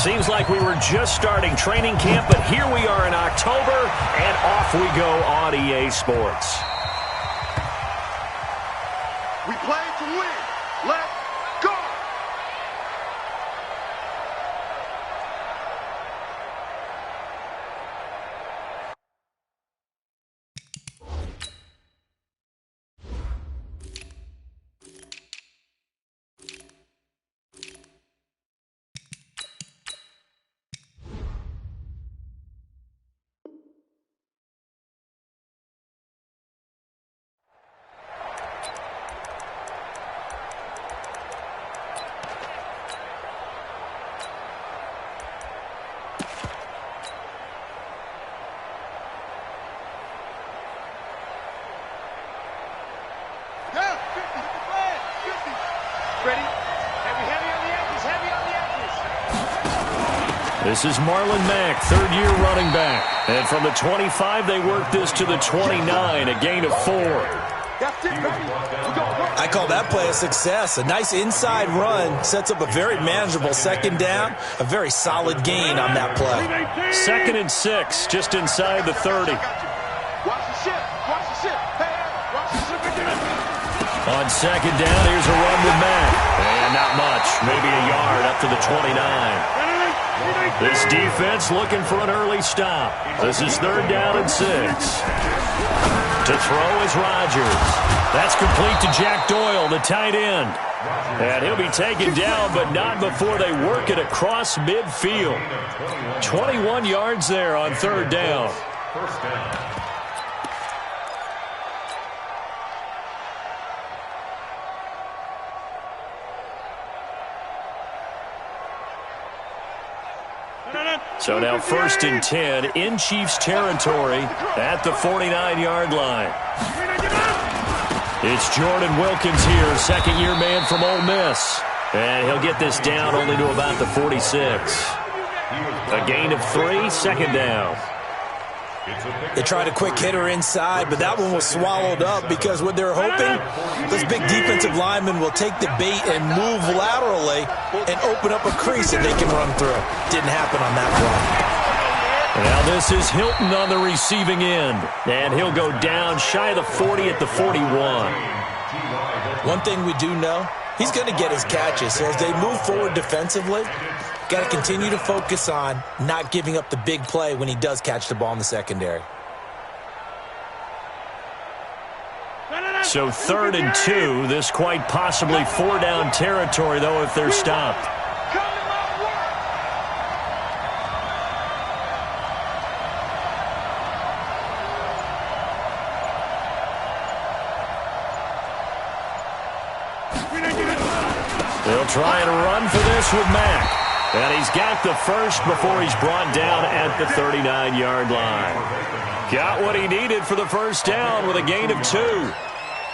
Seems like we were just starting training camp, but here we are in October, and off we go on EA Sports. We play to win. Let's go! This is Marlon Mack, third-year running back. And from the 25, they work this to the 29, a gain of 4. I call that play a success. A nice inside run sets up a very manageable second down, a very solid gain on that play. 2nd and 6, just inside the 30. On 2nd down, here's a run with Mack. And not much, maybe a yard up to the 29. This defense looking for an early stop. This is 3rd down and 6. To throw is Rodgers. That's complete to Jack Doyle, the tight end. And he'll be taken down, but not before they work it across midfield. 21 yards there on 3rd down. So now 1st and 10 in Chiefs territory at the 49-yard line. It's Jordan Wilkins here, second-year man from Ole Miss. And he'll get this down only to about the 46. A gain of 3, 2nd down. They tried a quick hitter inside, but that one was swallowed up because what they're hoping, this big defensive lineman will take the bait and move laterally and open up a crease that they can run through. Didn't happen on that play. Now this is Hilton on the receiving end, and he'll go down shy of the 40 at the 41. One thing we do know, he's going to get his catches. So as they move forward defensively, got to continue to focus on not giving up the big play when he does catch the ball in the secondary. So 3rd and 2, this quite possibly 4-down territory, though, if they're stopped. They'll try and run for this with Mack. And he's got the first before he's brought down at the 39-yard line. Got what he needed for the first down with a gain of 2.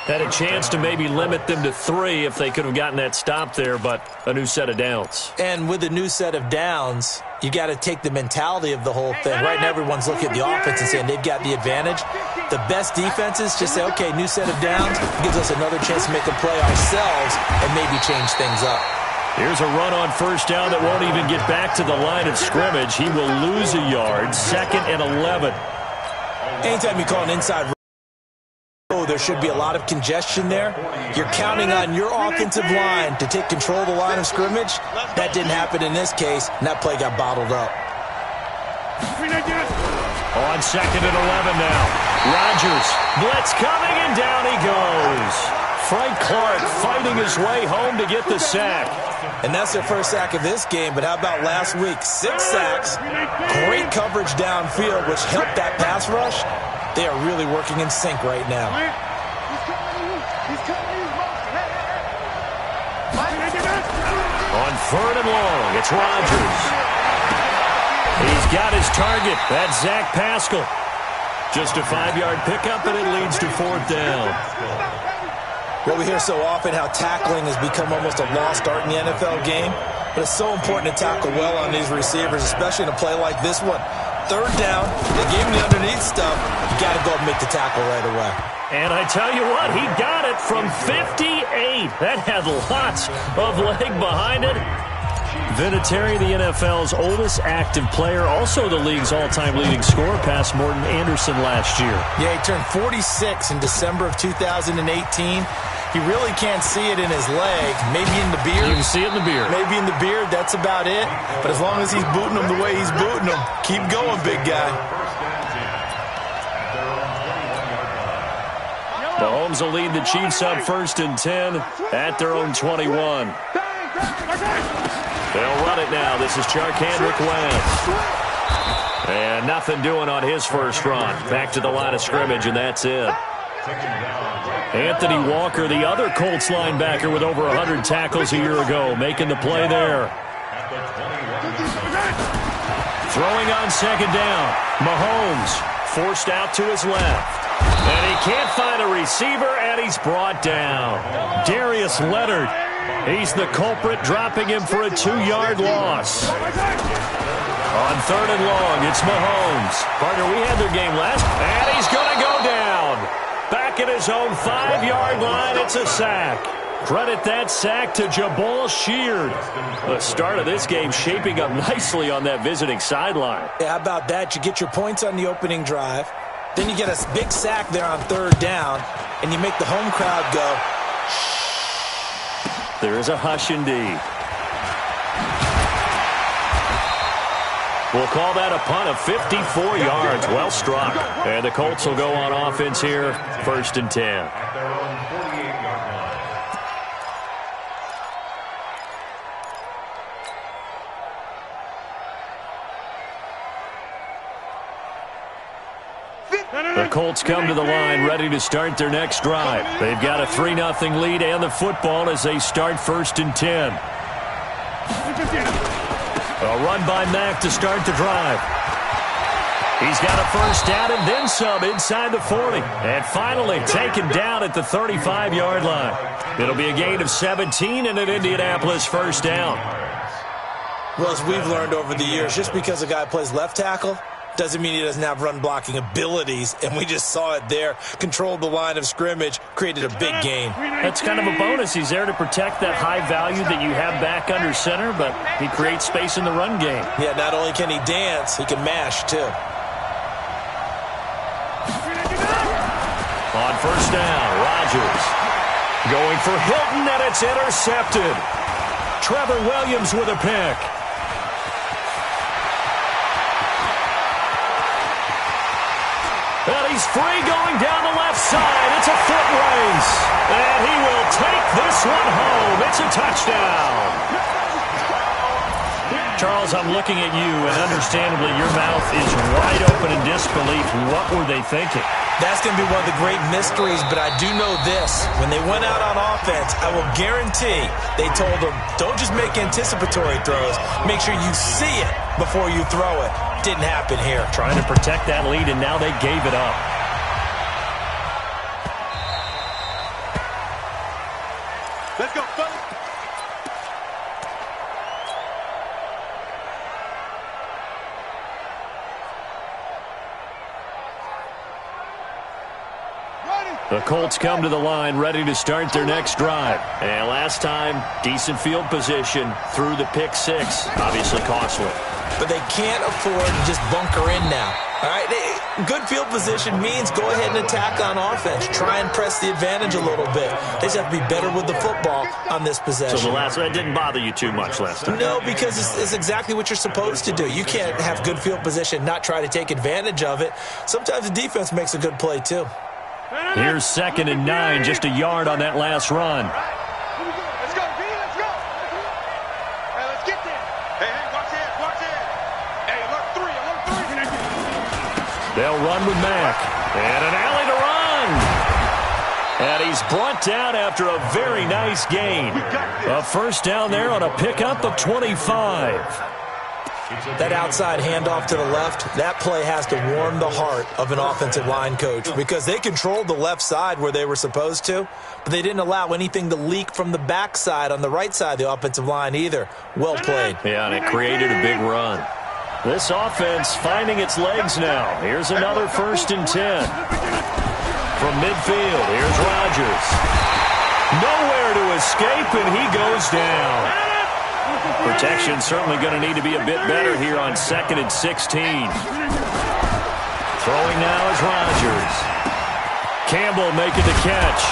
Had a chance to maybe limit them to 3 if they could have gotten that stop there, but a new set of downs. And with a new set of downs, you got to take the mentality of the whole thing. Right now, everyone's looking at the offense and saying they've got the advantage. The best defenses just say, okay, new set of downs gives us another chance to make a play ourselves and maybe change things up. Here's a run on 1st down that won't even get back to the line of scrimmage. He will lose a yard, 2nd and 11. Anytime you call an inside run, there should be a lot of congestion there. You're counting on your offensive line to take control of the line of scrimmage. That didn't happen in this case, and that play got bottled up. On 2nd and 11 now. Rodgers, blitz coming, and down he goes. Frank Clark fighting his way home to get the sack. And that's their first sack of this game, but how about last week? 6 sacks, great coverage downfield, which helped that pass rush. They are really working in sync right now. On 3rd and long, it's Rodgers. He's got his target. That's Zach Pascal. Just a 5-yard pickup, and it leads to 4th down. Well, we hear so often how tackling has become almost a lost art in the NFL game, but it's so important to tackle well on these receivers, especially in a play like this one. 3rd down, they gave him the underneath stuff. You got to go and make the tackle right away. And I tell you what, he got it from 58. That had lots of leg behind it. Vinatieri, the NFL's oldest active player, also the league's all-time leading scorer, past Morton Anderson last year. Yeah, he turned 46 in December of 2018. He really can't see it in his leg. Maybe in the beard. You can see it in the beard. Maybe in the beard, that's about it. But as long as he's booting him the way he's booting him, keep going, big guy. Mahomes will lead the Chiefs up 1st and 10 at their own 21. They'll run it now. This is Charkandrick Wentz. And nothing doing on his first run. Back to the line of scrimmage, and that's it. Anthony Walker, the other Colts linebacker with over 100 tackles a year ago, making the play there. Throwing on 2nd down. Mahomes forced out to his left. And he can't find a receiver, and he's brought down. Darius Leonard, he's the culprit, dropping him for a 2-yard loss. On 3rd and long, it's Mahomes. Partner, we had their game last, and he's going to go down. Back at his own 5-yard line, it's a sack. Credit that sack to Jabal Sheard. The start of this game shaping up nicely on that visiting sideline. Yeah, how about that? You get your points on the opening drive. Then you get a big sack there on 3rd down, and you make the home crowd go, shh. There is a hush indeed. We'll call that a punt of 54 yards. Well struck. And the Colts will go on offense here, 1st and 10. The Colts come to the line ready to start their next drive. They've got a 3-0 lead and the football as they start 1st and 10. A run by Mack to start the drive. He's got a 1st down and then some inside the 40. And finally taken down at the 35-yard line. It'll be a gain of 17 and an Indianapolis 1st down. Well, as we've learned over the years, just because a guy plays left tackle doesn't mean he doesn't have run-blocking abilities, and we just saw it there. Controlled the line of scrimmage, created a big gain. That's kind of a bonus. He's there to protect that high value that you have back under center, but he creates space in the run game. Yeah, not only can he dance, he can mash, too. On 1st down, Rodgers going for Hilton, and it's intercepted. Trevor Williams with a pick. And he's free going down the left side. It's a foot race. And he will take this one home. It's a touchdown. Charles, I'm looking at you, and understandably your mouth is wide open in disbelief. What were they thinking? That's going to be one of the great mysteries, but I do know this. When they went out on offense, I will guarantee they told them, don't just make anticipatory throws. Make sure you see it before you throw it. Didn't happen here. Trying to protect that lead, and now they gave it up. Let's go, fellas. The Colts come to the line ready to start their next drive. And last time, decent field position through the pick 6. Obviously costly. But they can't afford to just bunker in now. All right, good field position means go ahead and attack on offense. Try and press the advantage a little bit. They just have to be better with the football on this possession. So that didn't bother you too much last time? No, because it's exactly what you're supposed to do. You can't have good field position, not try to take advantage of it. Sometimes the defense makes a good play, too. Here's 2nd and 9, just a yard on that last run. Let's go, B, let's go. Hey, let's get there. Hey, watch it. Hey, alert 3. They'll run with Mack. And an alley to run. And he's brought down after a very nice gain. A 1st down there on a pickup of 25. That outside handoff to the left, that play has to warm the heart of an offensive line coach because they controlled the left side where they were supposed to, but they didn't allow anything to leak from the backside on the right side of the offensive line either. Well played. Yeah, and it created a big run. This offense finding its legs now. Here's another 1st and 10. From midfield, here's Rodgers. Nowhere to escape, and he goes down. Protection's certainly going to need to be a bit better here on 2nd and 16. Throwing now is Rodgers. Campbell making the catch.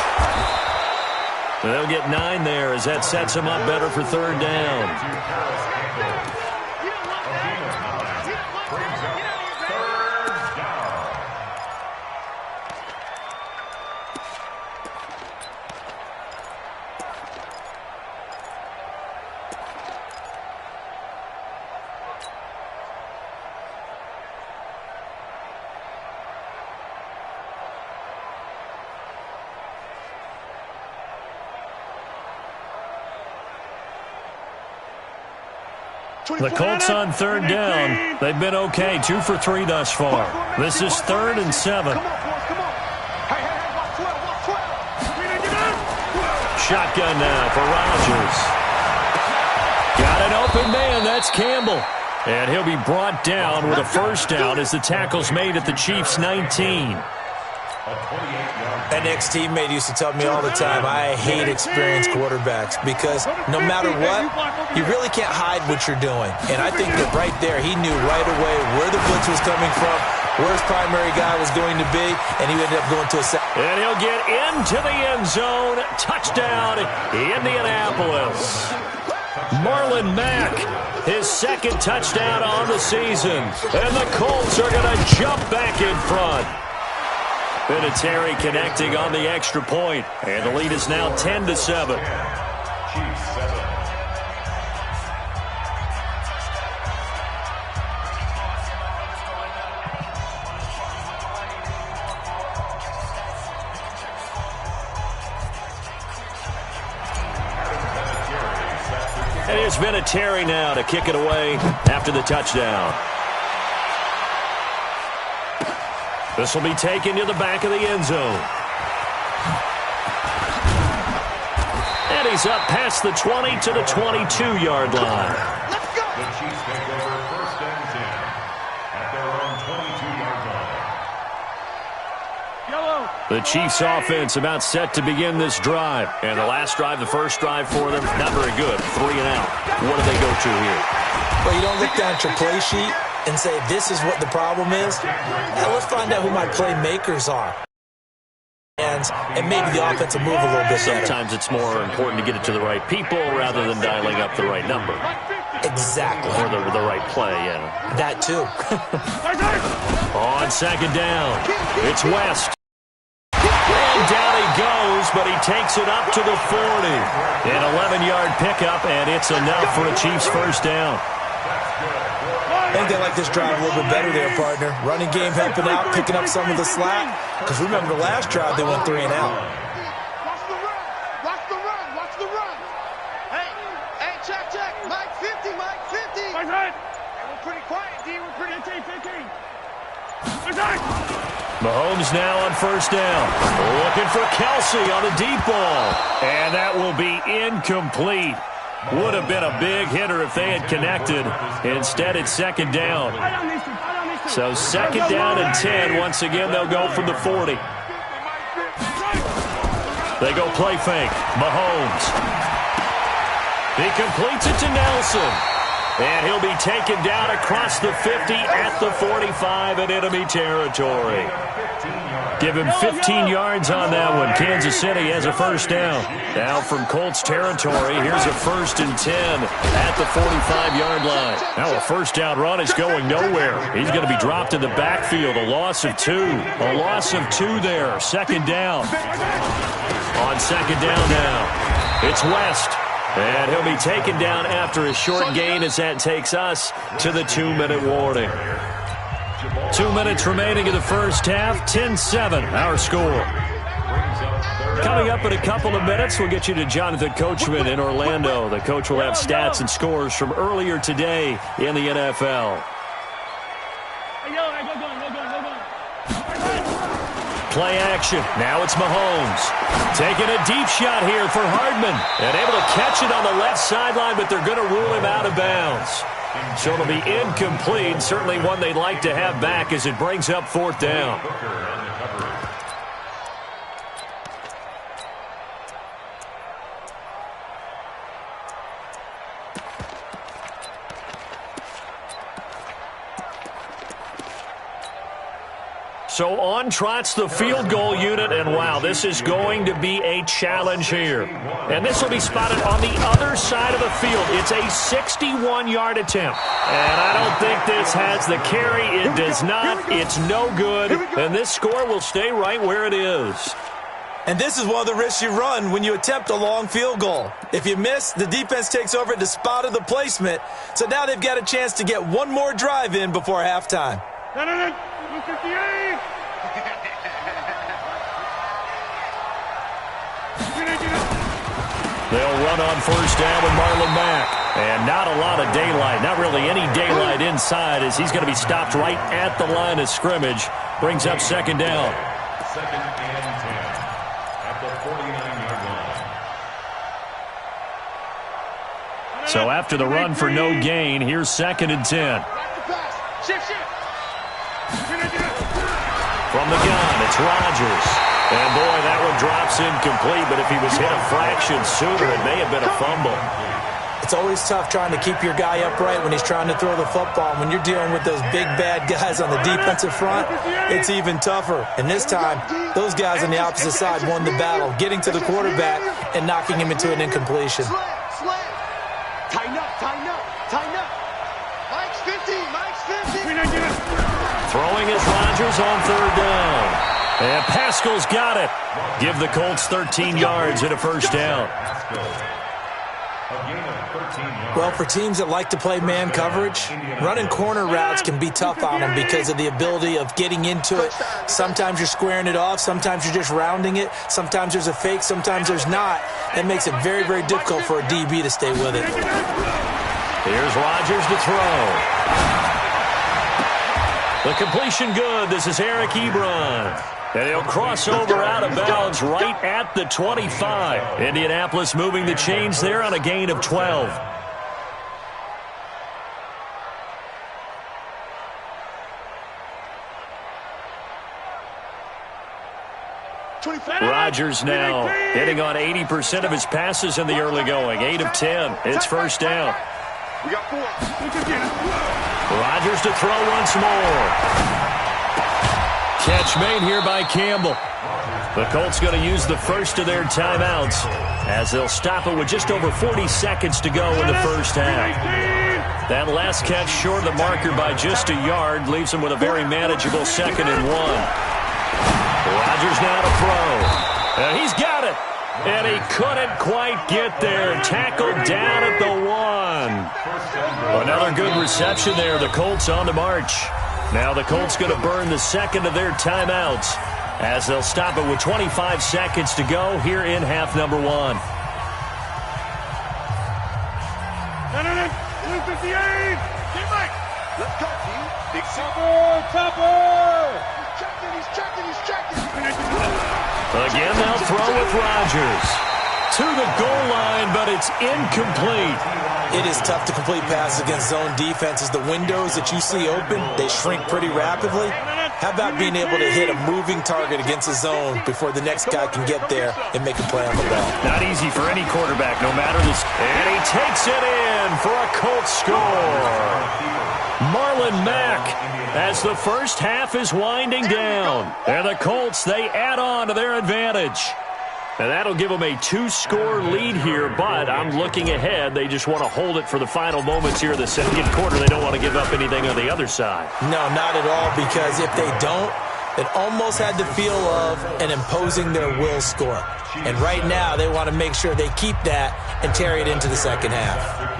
They'll get 9 there as that sets him up better for 3rd down. The Colts on 3rd down. They've been okay, 2 for 3 thus far. This is 3rd and 7. Shotgun now for Rodgers. Got an open man, that's Campbell. And he'll be brought down with a 1st down as the tackle's made at the Chiefs' 19. An ex-teammate used to tell me all the time, I hate experienced quarterbacks because no matter what, you really can't hide what you're doing. And I think that right there, he knew right away where the blitz was coming from, where his primary guy was going to be, and he ended up going to a set. And he'll get into the end zone. Touchdown, Indianapolis. Marlon Mack, his 2nd touchdown on the season. And the Colts are going to jump back in front. Vinatieri connecting on the extra point, and the lead is now 10-7. And here's Vinatieri now to kick it away after the touchdown. This will be taken to the back of the end zone. And he's up past the 20 to the 22-yard line. Let's go. The Chiefs take over 1st and 10 at their own 22-yard line. The Chiefs offense about set to begin this drive. And the last drive, the first drive for them, not very good. 3 and out. What do they go to here? Well, you don't look down at your play sheet and say, this is what the problem is. Now, let's find out who my playmakers are. And maybe the offense will move a little bit better. Sometimes it's more important to get it to the right people rather than dialing up the right number. Exactly. Or the right play, yeah. That too. On 2nd down, it's West. And down he goes, but he takes it up to the 40. An 11-yard pickup, and it's enough for a Chiefs 1st down. I think they like this drive a little bit better there, partner. Running game helping out, picking up some of the slack. Because remember, the last drive, they went 3 and out. Watch the run. Watch the run. Watch the run. Hey, check. Mike 50, Mike 50. Mike 50. Hey, we're pretty quiet, D. We're pretty 15. Mahomes now on 1st down. Looking for Kelsey on the deep ball. And that will be incomplete. Would have been a big hitter if they had connected. Instead, it's 2nd down. So 2nd down and 10. Once again, they'll go from the 40. They go play fake. Mahomes. He completes it to Nelson. And he'll be taken down across the 50 at the 45 in enemy territory. Give him 15 yards on that one. Kansas City has a 1st down. Now from Colts territory, here's a 1st and 10 at the 45-yard line. Now a 1st down run is going nowhere. He's going to be dropped in the backfield. A loss of 2. A loss of 2 there. 2nd down. On 2nd down now, it's West. And he'll be taken down after a short gain as that takes us to the 2-minute warning. 2 minutes remaining in the 1st half. 10-7, our score. Coming up in a couple of minutes, we'll get you to Jonathan Coachman in Orlando. The coach will have stats and scores from earlier today in the NFL. Play action. Now it's Mahomes. Taking a deep shot here for Hardman. And able to catch it on the left sideline, but they're going to rule him out of bounds. So it'll be incomplete. Certainly one they'd like to have back as it brings up 4th down. So on trots the field goal unit, and wow, this is going to be a challenge here. And this will be spotted on the other side of the field. It's a 61-yard attempt. And I don't think this has the carry. It does not. It's no good. And this score will stay right where it is. And this is one of the risks you run when you attempt a long field goal. If you miss, the defense takes over at the spot of the placement. So now they've got a chance to get one more drive in before halftime. They'll run on first down with Marlon Mack. And not a lot of daylight, not really any daylight inside, as he's going to be stopped right at the line of scrimmage. Brings up second down. Second and 10 at the 49-yard line. So after the run for no gain, here's second and 10. From the gun, it's Rodgers. And boy, that one drops incomplete, but if he was hit a fraction sooner, it may have been a fumble. It's always tough trying to keep your guy upright when he's trying to throw the football. When you're dealing with those big, bad guys on the defensive front, it's even tougher. And this time, those guys on the opposite side won the battle, getting to the quarterback and knocking him into an incompletion. Tighten up, tighten up, tighten up. Mike's 50, Mike's 50. Throwing is Rodgers on third down. And Pascal's got it. Give the Colts 13 yards and a first down. Well, for teams that like to play man coverage, running corner routes can be tough on them because of the ability of getting into it. Sometimes you're squaring it off. Sometimes you're just rounding it. Sometimes there's a fake. Sometimes there's not. That makes it very, very difficult for a DB to stay with it. Here's Rodgers to throw. The completion good. This is Eric Ebron. And he'll cross over out of bounds right at the 25. Indianapolis moving the chains there on a gain of 12. Rodgers now hitting on 80% of his passes in the early going. 8 of 10. It's first down. We got 4. Rodgers to throw once more. Catch made here by Campbell. The Colts going to use the first of their timeouts as they'll stop it with just over 40 seconds to go in the first half. That last catch short of the marker by just a yard leaves him with a very manageable 2nd and 1. Rodgers now to throw. And he's got it. And he couldn't quite get there. Tackled down at the 1. Another good reception there. The Colts on the march. Now the Colts going to burn the second of their timeouts as they'll stop it with 25 seconds to go here in half number 1. Let's go, team. Big Topper! He's checking. Again, they'll throw with Rodgers. To the goal line, but it's incomplete. It is tough to complete passes against zone defenses. The windows that you see open, they shrink pretty rapidly. How about being able to hit a moving target against a zone before the next guy can get there and make a play on the ball? Not easy for any quarterback, no matter the... And he takes it in for a Colts score. Marlon Mack, as the first half is winding down. And the Colts, they add on to their advantage. And that'll give them a 2-score lead here, but I'm looking ahead. They just want to hold it for the final moments here in the second quarter. They don't want to give up anything on the other side. No, not at all, because if they don't, it almost had the feel of an imposing their will score. And right now, they want to make sure they keep that and carry it into the second half.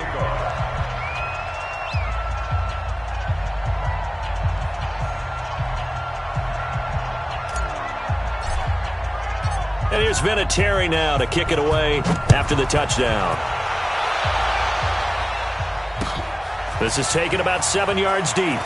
And here's Vinatieri now to kick it away after the touchdown. This is taken about 7 yards deep.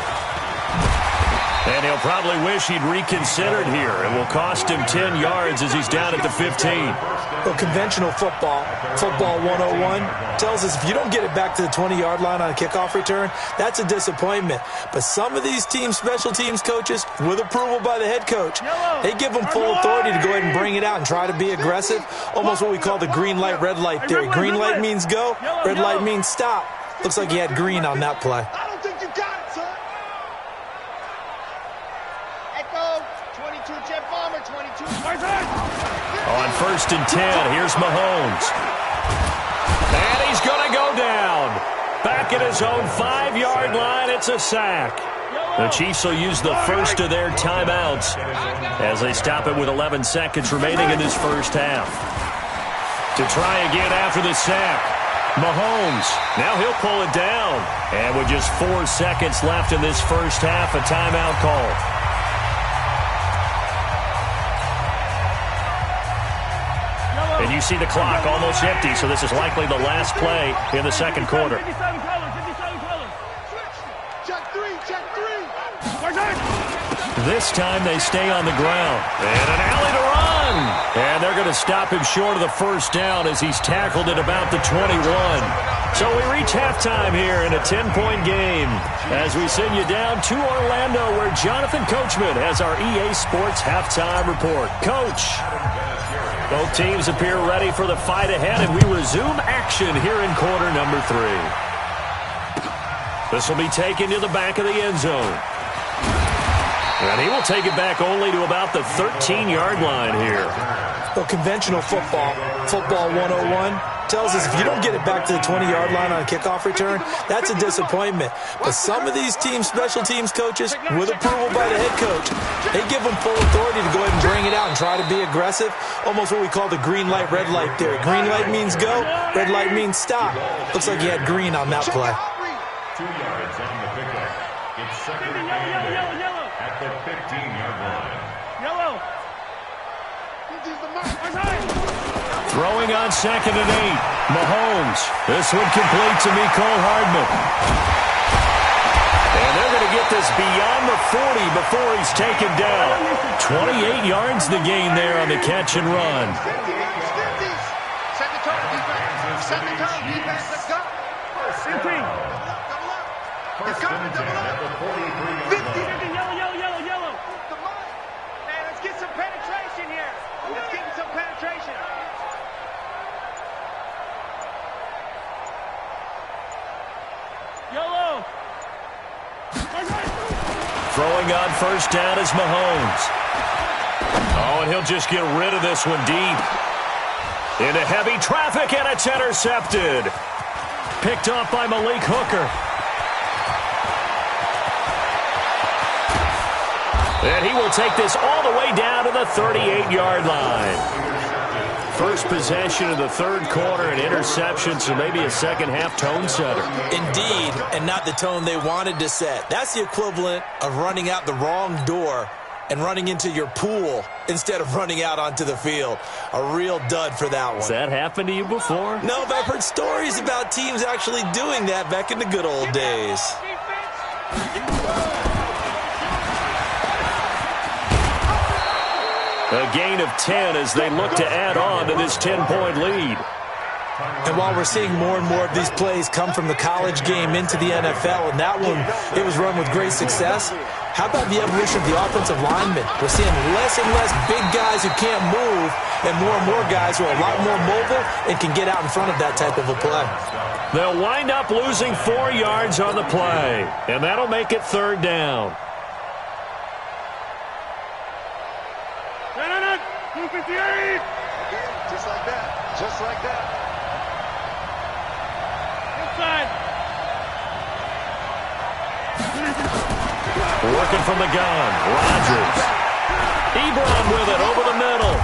And he'll probably wish he'd reconsidered here. It will cost him 10 yards as he's down at the 15. Well, conventional football 101, tells us if you don't get it back to the 20-yard line on a kickoff return, that's a disappointment. But some of these teams, special teams coaches, with approval by the head coach, they give them full authority to go ahead and bring it out and try to be aggressive. Almost what we call the green light, red light theory. Green light means go, red light means stop. Looks like he had green on that play. I don't think you got it, son. Echo. 1st and 10. Here's Mahomes. And he's going to go down. Back at his own 5-yard line, it's a sack. The Chiefs will use the first of their timeouts as they stop it with 11 seconds remaining in this first half. To try again after the sack, Mahomes. Now he'll pull it down. And with just 4 seconds left in this first half, a timeout call. And you see the clock almost empty, so this is likely the last play in the second quarter. This time they stay on the ground. And an alley to run. And they're going to stop him short of the first down as he's tackled at about the 21. So we reach halftime here in a 10-point game as we send you down to Orlando where Jonathan Coachman has our EA Sports halftime report. Coach, both teams appear ready for the fight ahead, and we resume action here in quarter number 3. This will be taken to the back of the end zone. And he will take it back only to about the 13-yard line here. Well, conventional football 101, tells us if you don't get it back to the 20-yard line on a kickoff return, that's a disappointment. But some of these teams, special teams coaches, with approval by the head coach, they give them full authority to go ahead and bring it out and try to be aggressive. Almost what we call the green light, red light theory. Green light means go, red light means stop. Looks like he had green on that play. 2 yards on the pickup. It's second and 8 at the 15-yard line. Yellow. Throwing on 2nd and 8. Mahomes. This one complete to Mecole Hardman. And they're going to get this beyond the 40 before he's taken down. 28 yards the gain there on the catch and run. Set the tone, defense. Set the tone, defense. Let's go. 15. It's coming, double up. 50. Yellow. Man, let's get some penetration here. Let's get some penetration. Yellow. Throwing on first down is Mahomes. Oh, and he'll just get rid of this one deep. Into heavy traffic, and it's intercepted. Picked off by Malik Hooker. And he will take this all the way down to the 38-yard line. First possession of the third quarter, an interception, so maybe a second-half tone setter. Indeed, and not the tone they wanted to set. That's the equivalent of running out the wrong door and running into your pool instead of running out onto the field. A real dud for that one. Has that happened to you before? No, but I've heard stories about teams actually doing that back in the good old days. A gain of 10 as they look to add on to this 10-point lead. And while we're seeing more and more of these plays come from the college game into the NFL, and that one, it was run with great success, how about the evolution of the offensive linemen? We're seeing less and less big guys who can't move and more guys who are a lot more mobile and can get out in front of that type of a play. They'll wind up losing 4 yards on the play, and that'll make it third down. 258. Just like that. Just like that. Inside. Working from the gun. Rodgers. Ebron with it over the middle.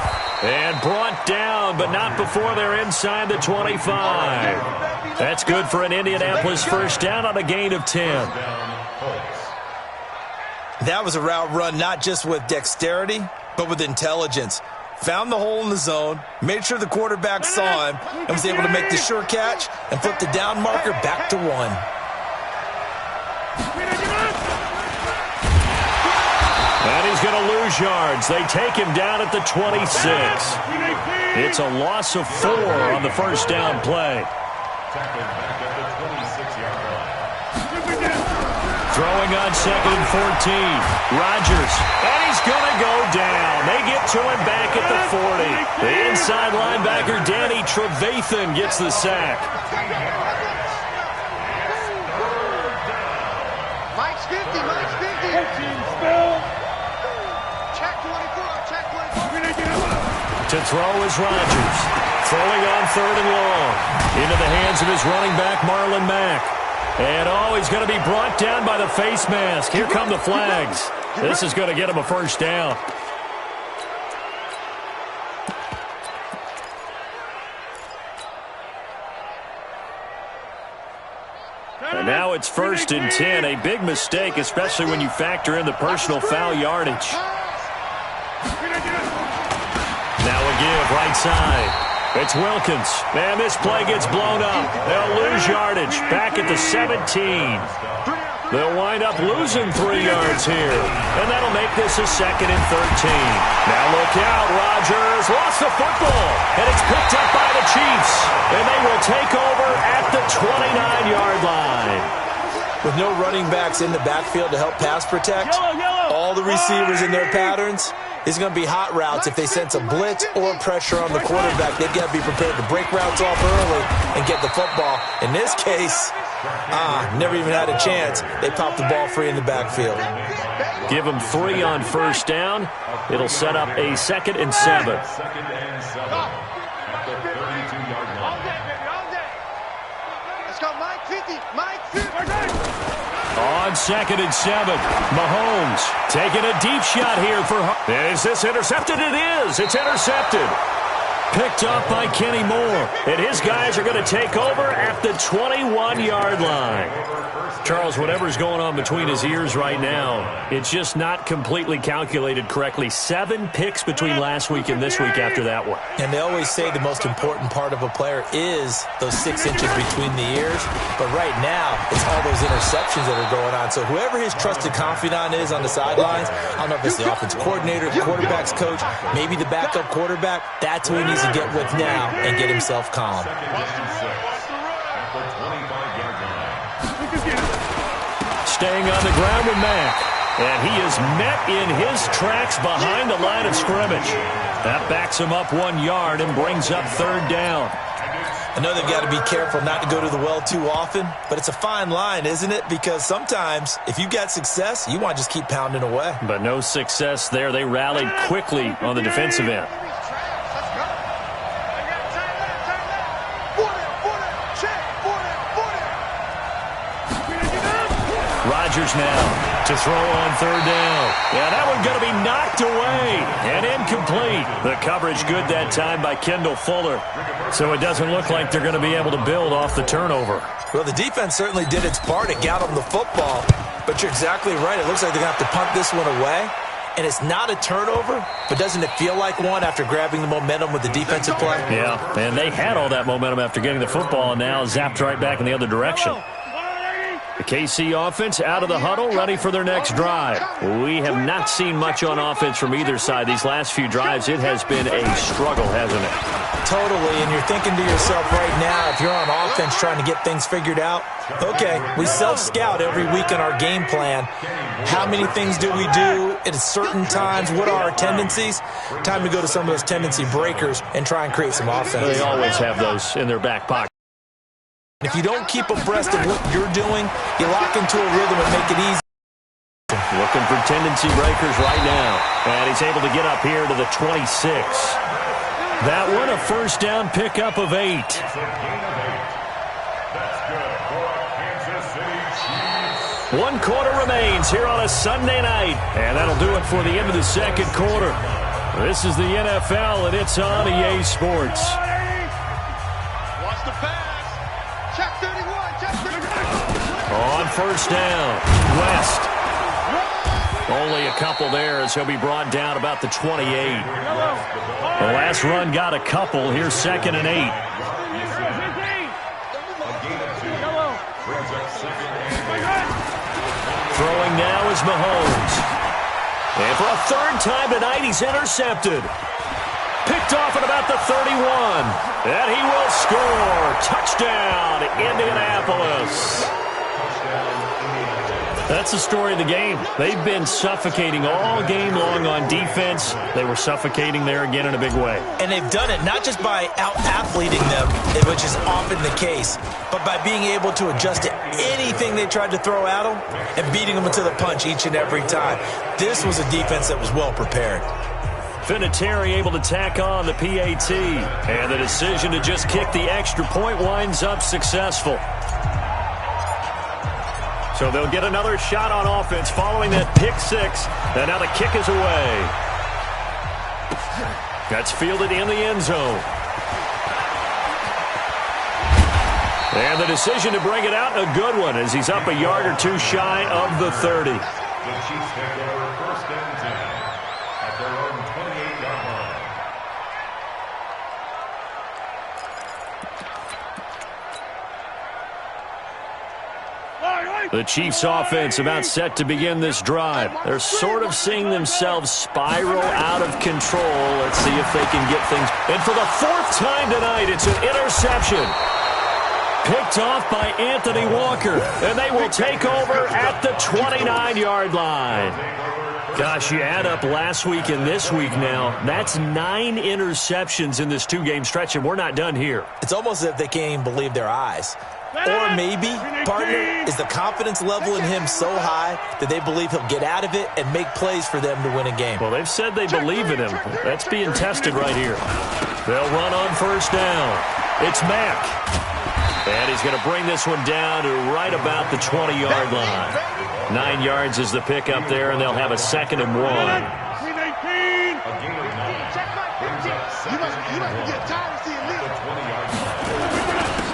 And brought down, but not before they're inside the 25. That's good for an Indianapolis first down on a gain of 10. That was a route run not just with dexterity, but with intelligence. Found the hole in the zone, made sure the quarterback saw him, and was able to make the sure catch and flip the down marker back to 1. And he's going to lose yards. They take him down at the 26. It's a loss of 4 on the first down play. Throwing on 2nd and 14. Rodgers. And he's going to go down. They get to him back at the 40. The inside linebacker, Danny Trevathan, gets the sack. Mike's 50. Mike's 50. 14 still. Check 24. Check 24. To throw is Rodgers. Throwing on 3rd and long. Into the hands of his running back, Marlon Mack. And, he's going to be brought down by the face mask. Here come the flags. This is going to get him a first down. And now it's 1st and 10. A big mistake, especially when you factor in the personal foul yardage. Now a give, right side. It's Wilkins. And this play gets blown up. They'll lose yardage. Back at the 17. They'll wind up losing 3 yards here. And that'll make this a 2nd and 13. Now look out. Rodgers lost the football. And it's picked up by the Chiefs. And they will take over at the 29-yard line. With no running backs in the backfield to help pass protect, all the receivers in their patterns, it's going to be hot routes if they sense a blitz or pressure on the quarterback. They've got to be prepared to break routes off early and get the football. In this case, never even had a chance. They popped the ball free in the backfield. Give them 3 on 1st down. It'll set up a 2nd and 7. At the 32-yard line. Let's go, Mike 50. Mike 50. On 2nd and 7, Mahomes taking a deep shot here for... Is this intercepted? It is. It's intercepted. Picked up by Kenny Moore. And his guys are going to take over at the 21-yard line. Charles, whatever's going on between his ears right now, it's just not completely calculated correctly. 7 picks between last week and this week after that one. And they always say the most important part of a player is those 6 inches between the ears. But right now, it's all those interceptions that are going on. So whoever his trusted confidant is on the sidelines, I don't know if it's the offense coordinator, the quarterback's coach, maybe the backup quarterback, that's who he needs to get with now and get himself calm. Staying on the ground with Mack. And he is met in his tracks behind the line of scrimmage. That backs him up 1 yard and brings up 3rd down. I know they've got to be careful not to go to the well too often, but it's a fine line, isn't it? Because sometimes, if you got success, you want to just keep pounding away. But no success there. They rallied quickly on the defensive end. Rodgers now to throw on 3rd down. Yeah, that one's going to be knocked away and incomplete. The coverage good that time by Kendall Fuller. So it doesn't look like they're going to be able to build off the turnover. Well, the defense certainly did its part. It got them the football. But you're exactly right. It looks like they're going to have to punt this one away. And it's not a turnover, but doesn't it feel like one after grabbing the momentum with the defensive play? Yeah, and they had all that momentum after getting the football and now zapped right back in the other direction. The KC offense out of the huddle, ready for their next drive. We have not seen much on offense from either side. These last few drives, it has been a struggle, hasn't it? Totally, and you're thinking to yourself right now, if you're on offense trying to get things figured out, okay, we self-scout every week in our game plan. How many things do we do at certain times? What are our tendencies? Time to go to some of those tendency breakers and try and create some offense. They always have those in their back pocket. If you don't keep abreast of what you're doing, you lock into a rhythm and make it easy. Looking for tendency breakers right now. And he's able to get up here to the 26. That one a 1st down pickup of 8. One quarter remains here on a Sunday night. And that'll do it for the end of the 2nd quarter. This is the NFL, and it's on EA Sports. Watch the pass. Check 31. Check 31. On 1st down, West. Only a couple there as he'll be brought down about the 28. The last run got a couple. Here's 2nd and 8. Throwing now is Mahomes. And for a 3rd time tonight, he's intercepted. Picked off at about the 31. And he will score. Touchdown, Indianapolis. That's the story of the game. They've been suffocating all game long on defense. They were suffocating there again in a big way. And they've done it not just by out-athleting them, which is often the case, but by being able to adjust to anything they tried to throw at them and beating them into the punch each and every time. This was a defense that was well prepared. Vinatieri able to tack on the PAT. And the decision to just kick the extra point winds up successful. So they'll get another shot on offense following that pick six. And now the kick is away. That's fielded in the end zone. And the decision to bring it out, a good one, as he's up a yard or two shy of the 30. The Chiefs take over first and 10 at their own 28-yard line. The Chiefs offense about set to begin this drive. They're sort of seeing themselves spiral out of control. Let's see if they can get things. And for the fourth time tonight, it's an interception. Picked off by Anthony Walker. And they will take over at the 29-yard line. Gosh, you add up last week and this week now. That's 9 interceptions in this two-game stretch, and we're not done here. It's almost as if they can't even believe their eyes. Or maybe, partner, is the confidence level in him so high that they believe he'll get out of it and make plays for them to win a game. Well, they've said they believe in him. That's being tested right here. They'll run on first down. It's Mack. And he's going to bring this one down to right about the 20-yard line. 9 yards is the pickup there, and they'll have a 2nd and 1. You must get tired of seeing me.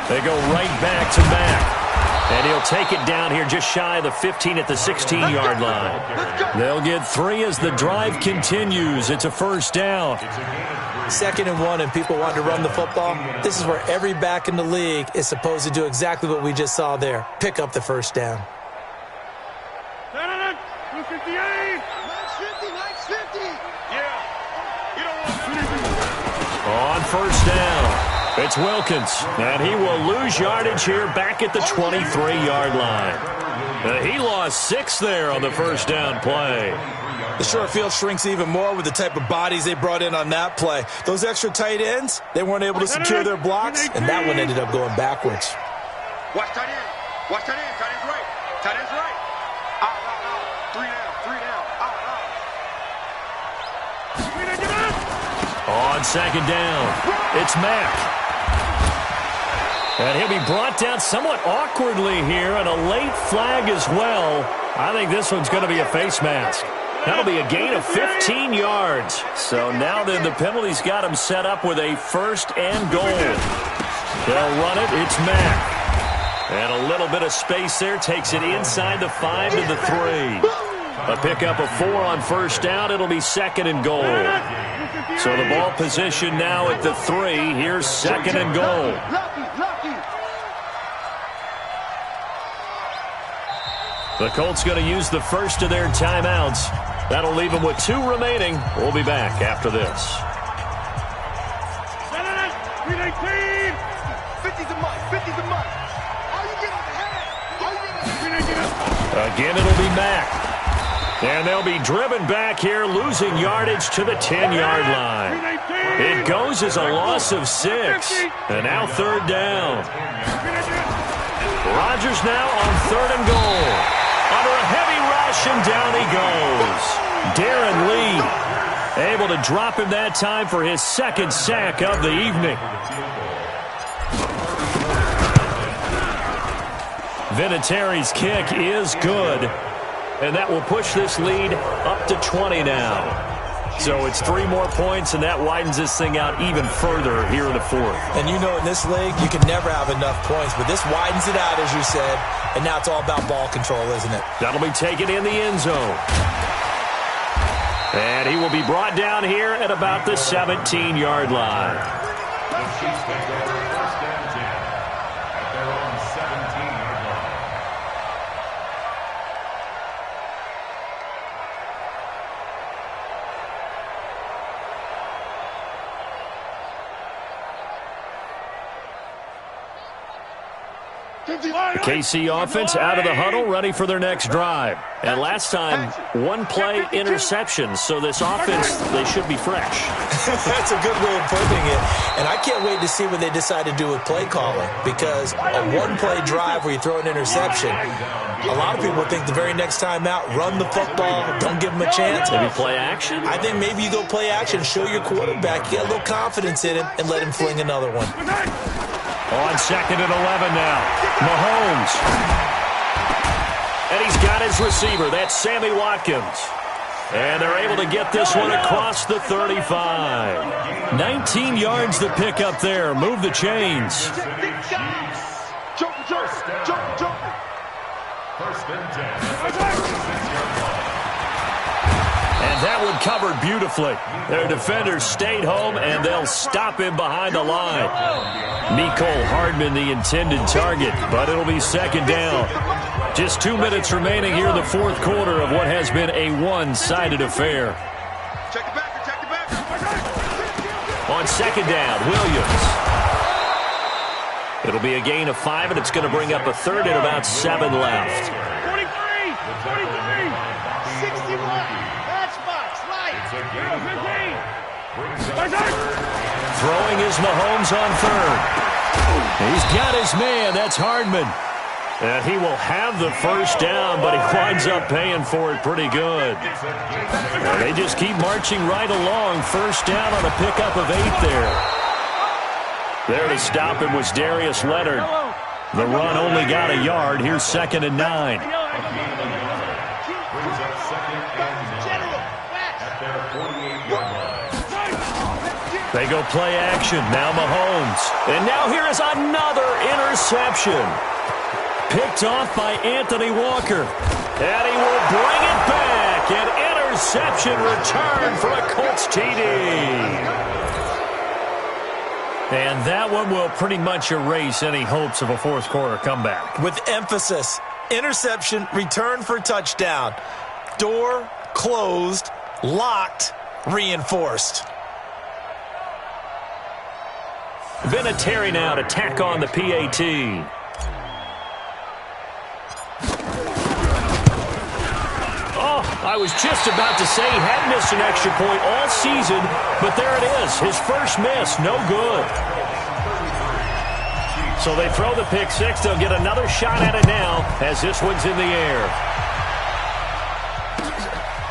They go right back to Mack. And he'll take it down here just shy of the 15 at the 16-yard line. They'll get 3 as the drive continues. It's a first down. 2nd and 1, and people want to run the football. This is where every back in the league is supposed to do exactly what we just saw there. Pick up the first down. 258. Nice 50, nice 50. Yeah. You don't want On first down, it's Wilkins, and he will lose yardage here back at the 23-yard line. He lost 6 there on the first down play. The short field shrinks even more with the type of bodies they brought in on that play. Those extra tight ends, they weren't able to secure their blocks, and that one ended up going backwards. Watch tight end. Watch tight end. Tight end's right. Tight end's right. Out. 3 down. Out. On second down, it's Mack. And he'll be brought down somewhat awkwardly here, and a late flag as well. I think this one's going to be a face mask. That'll be a gain of 15 yards. So now then the penalty's got him set up with a 1st and goal. They'll run it. It's Mack. And a little bit of space there. Takes it inside the 5 to the 3. A pickup of 4 on first down. It'll be 2nd and goal. So the ball position now at the 3. Here's 2nd and goal. The Colts going to use the first of their timeouts. That'll leave them with 2 remaining. We'll be back after this. 50's a must. 50's a must. All you get is Again, it'll be Mack. And they'll be driven back here, losing yardage to the 10-yard line. It goes as a loss of 6. And now 3rd down. Rodgers now on 3rd and goal. Under a heavy rush, and down he goes. Darren Lee able to drop him that time for his 2nd sack of the evening. Vinatieri's kick is good, and that will push this lead up to 20 now. So it's 3 more points, and that widens this thing out even further here in the 4th. And you know in this league, you can never have enough points, but this widens it out, as you said, and now it's all about ball control, isn't it? That'll be taken in the end zone. And he will be brought down here at about the 17-yard line. The Chiefs take over first and 10 at their own 17-yard line. The KC offense out of the huddle, ready for their next drive. And last time, one play interception. So this offense, they should be fresh. That's a good way of putting it. And I can't wait to see what they decide to do with play calling, because a one-play drive where you throw an interception, a lot of people think the very next time out, run the football, don't give them a chance. Maybe play action? I think maybe you go play action, show your quarterback, get a little confidence in him, and let him fling another one. On 2nd and 11 now, Mahomes. And he's got his receiver. That's Sammy Watkins. And they're able to get this one across the 35. 19 yards to pick up there. Move the chains. First and 10. And that one covered beautifully. Their defenders stayed home, and they'll stop him behind the line. Mecole Hardman, the intended target, but it'll be 2nd down. Just 2 minutes remaining here in the 4th quarter of what has been a one-sided affair. Check it back, check it back. On 2nd down, Williams. It'll be a gain of 5, and it's going to bring up a 3rd and about 7 left. 43, 43, 61. That's Fox, right. 15. Throwing is Mahomes on 3rd. He's got his man. That's Hardman. And he will have the first down, but he winds up paying for it pretty good. And they just keep marching right along. First down on a pickup of 8 there. There to stop him was Darius Leonard. The run only got a yard. Here's 2nd and 9. They go play action. Now Mahomes. And now here is another interception. Picked off by Anthony Walker. And he will bring it back. An interception return for a Colts TD. And that one will pretty much erase any hopes of a 4th quarter comeback. With emphasis, interception, return for touchdown. Door closed, locked, reinforced. Vinatieri now to tack on the PAT. Oh, I was just about to say he hadn't missed an extra point all season, but there it is. His first miss, no good. So they throw the pick 6. They'll get another shot at it now as this one's in the air.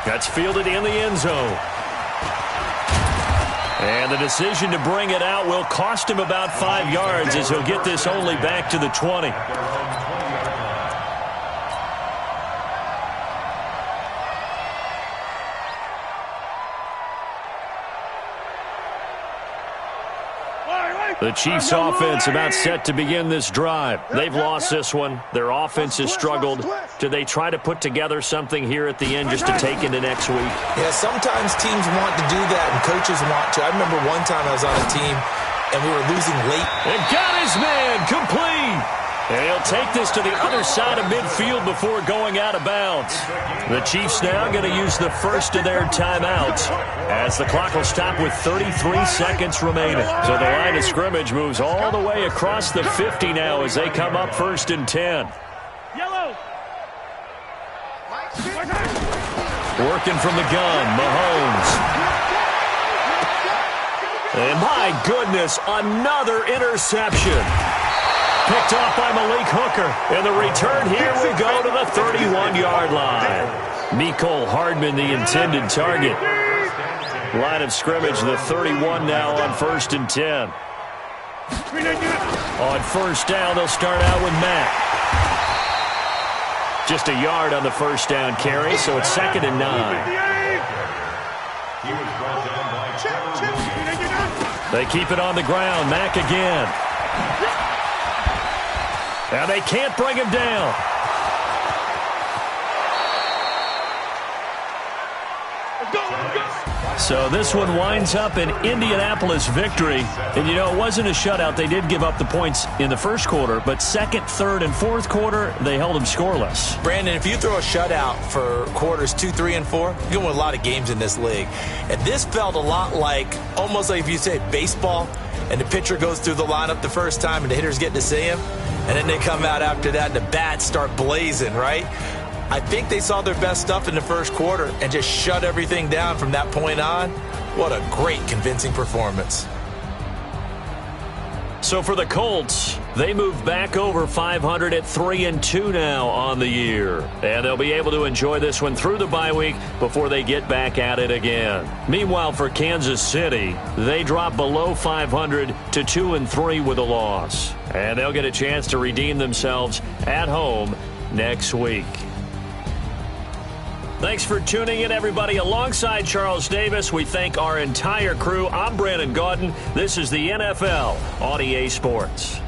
That's fielded in the end zone. And the decision to bring it out will cost him about 5 yards as he'll get this only back to the 20. The Chiefs' offense about set to begin this drive. They've lost this one. Their offense has struggled. Do they try to put together something here at the end just to take into next week? Yeah, sometimes teams want to do that, and coaches want to. I remember one time I was on a team, and we were losing late. And got his man complete. And he'll take this to the other side of midfield before going out of bounds. The Chiefs now going to use the first of their timeouts as the clock will stop with 33 seconds remaining. So the line of scrimmage moves all the way across the 50 now as they come up 1st and 10. Yellow. Working from the gun, Mahomes. And my goodness, another interception. Picked off by Malik Hooker. And the return here will go to the 31-yard line. Mecole Hardman, the intended target. Line of scrimmage, the 31 now on 1st and 10. On 1st down, they'll start out with Matt. Just a yard on the 1st down carry, so it's 2nd and 9. They keep it on the ground. Mack again. Now they can't bring him down. So this one winds up an Indianapolis victory. And, you know, it wasn't a shutout. They did give up the points in the first quarter, but 2nd, 3rd, and 4th quarter, they held them scoreless. Brandon, if you throw a shutout for quarters 2, 3, and 4, you're going to win a lot of games in this league. And this felt a lot like, almost like if you say baseball, and the pitcher goes through the lineup the first time and the hitters get to see him, and then they come out after that and the bats start blazing, right? I think they saw their best stuff in the first quarter and just shut everything down from that point on. What a great, convincing performance. So for the Colts, they move back over 500 at 3-2 now on the year. And they'll be able to enjoy this one through the bye week before they get back at it again. Meanwhile, for Kansas City, they drop below 500 to 2-3 with a loss. And they'll get a chance to redeem themselves at home next week. Thanks for tuning in, everybody. Alongside Charles Davis, we thank our entire crew. I'm Brandon Gaudin. This is the NFL on EA Sports.